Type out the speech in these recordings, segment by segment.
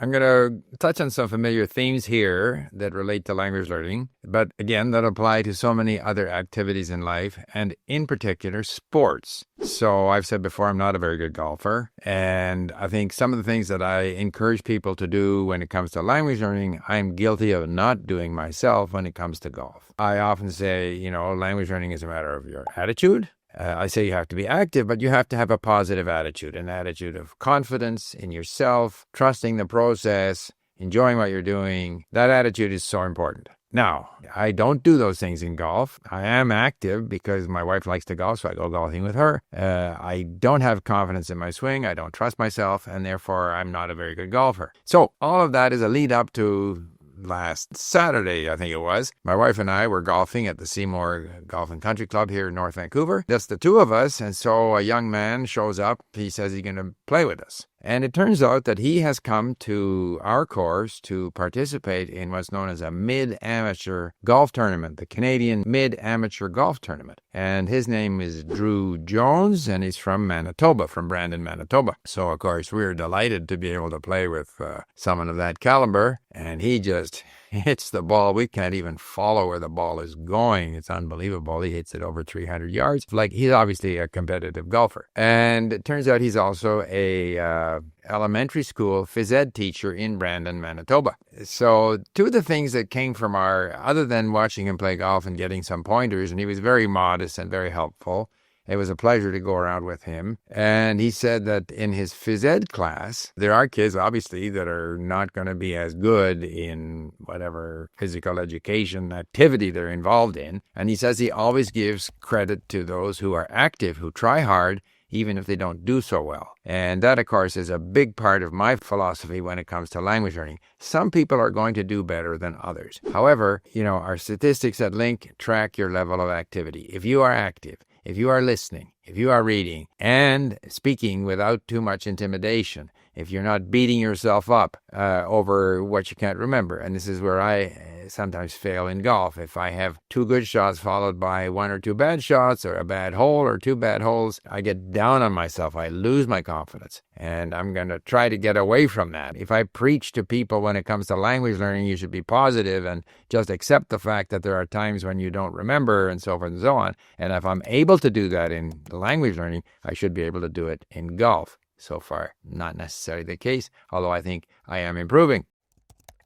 I'm going to touch on some familiar themes here that relate to language learning, but again, that apply to so many other activities in life, and in particular, sports. So I've said before, I'm not a very good golfer, and I think some of the things that I encourage people to do when it comes to language learning, I'm guilty of not doing myself when it comes to golf. I often say, language learning is a matter of your attitude. I say you have to be active, but you have to have a positive attitude, an attitude of confidence in yourself, trusting the process, enjoying what you're doing. That attitude is so important. Now, I don't do those things in golf. I am active because my wife likes to golf, so I go golfing with her. I don't have confidence in my swing. I don't trust myself, and therefore I'm not a very good golfer. So all of that is a lead up to last Saturday, I think it was. My wife and I were golfing at the Seymour Golf and Country Club here in North Vancouver. Just the two of us, and so a young man shows up. He says he's going to play with us. And it turns out that he has come to our course to participate in what's known as a mid-amateur golf tournament, the Canadian Mid-Amateur Golf Tournament. And his name is Drew Jones, and he's from Manitoba, from Brandon, Manitoba. So, of course, we're delighted to be able to play with someone of that caliber. And he just hits the ball. We can't even follow where the ball is going. It's unbelievable. He hits it over 300 yards. He's obviously a competitive golfer. And it turns out he's also a elementary school phys ed teacher in Brandon, Manitoba. So two of the things that came from other than watching him play golf and getting some pointers, and he was very modest and very helpful. It was a pleasure to go around with him. And he said that in his phys ed class, there are kids, obviously, that are not going to be as good in whatever physical education activity they're involved in. And he says he always gives credit to those who are active, who try hard, even if they don't do so well. And that, of course, is a big part of my philosophy when it comes to language learning. Some people are going to do better than others. However, our statistics at Link track your level of activity. If you are active, if you are listening, if you are reading and speaking without too much intimidation, if you're not beating yourself up over what you can't remember, and this is where I sometimes fail in golf. If I have two good shots followed by one or two bad shots, or a bad hole or two bad holes, I get down on myself. I lose my confidence. And I'm going to try to get away from that. If I preach to people when it comes to language learning, you should be positive and just accept the fact that there are times when you don't remember and so forth and so on. And if I'm able to do that in the language learning, I should be able to do it in golf. So far, not necessarily the case, although I think I am improving.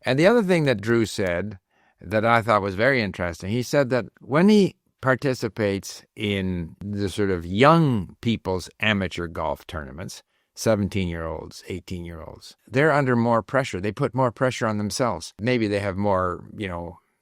And the other thing that Drew said that I thought was very interesting, he said that when he participates in the sort of young people's amateur golf tournaments, 17-year-olds, 18-year-olds, they're under more pressure. They put more pressure on themselves. Maybe they have more,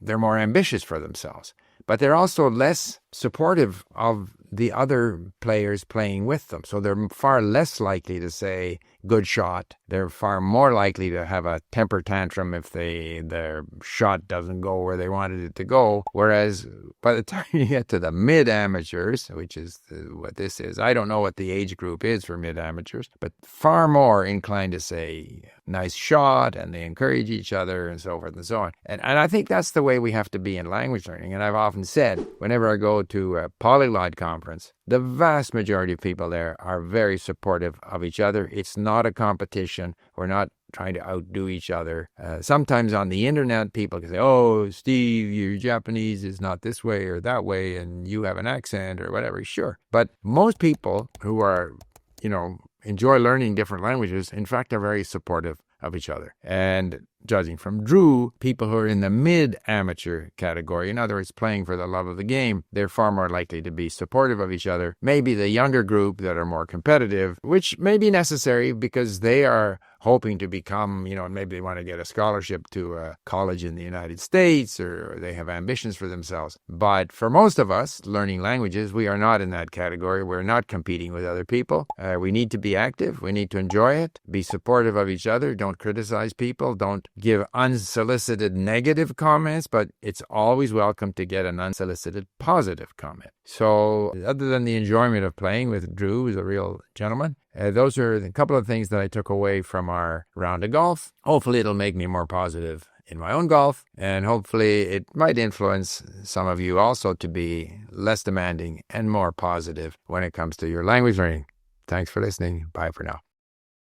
they're more ambitious for themselves. But they're also less supportive of the other players playing with them. So they're far less likely to say, good shot. They're far more likely to have a temper tantrum if their shot doesn't go where they wanted it to go. Whereas by the time you get to the mid-amateurs, which is what this is, I don't know what the age group is for mid-amateurs, but far more inclined to say, nice shot, and they encourage each other and so forth and so on. And I think that's the way we have to be in language learning. And I've often said, whenever I go to a polyglot conference, the vast majority of people there are very supportive of each other. It's not a competition. We're not trying to outdo each other. Sometimes on the internet, people can say, oh, Steve, your Japanese is not this way or that way, and you have an accent or whatever. Sure. But most people who are, enjoy learning different languages, in fact, are very supportive of each other. And judging from Drew, people who are in the mid-amateur category, in other words, playing for the love of the game, they're far more likely to be supportive of each other. Maybe the younger group that are more competitive, which may be necessary because they are hoping to become, maybe they want to get a scholarship to a college in the United States, or they have ambitions for themselves. But for most of us learning languages, we are not in that category. We're not competing with other people. We need to be active. We need to enjoy it, be supportive of each other. Don't criticize people. Don't give unsolicited negative comments, but it's always welcome to get an unsolicited positive comment. So other than the enjoyment of playing with Drew, who's a real gentleman, those are a couple of things that I took away from our round of golf. Hopefully it'll make me more positive in my own golf, and hopefully it might influence some of you also to be less demanding and more positive when it comes to your language learning. Thanks for listening. Bye for now.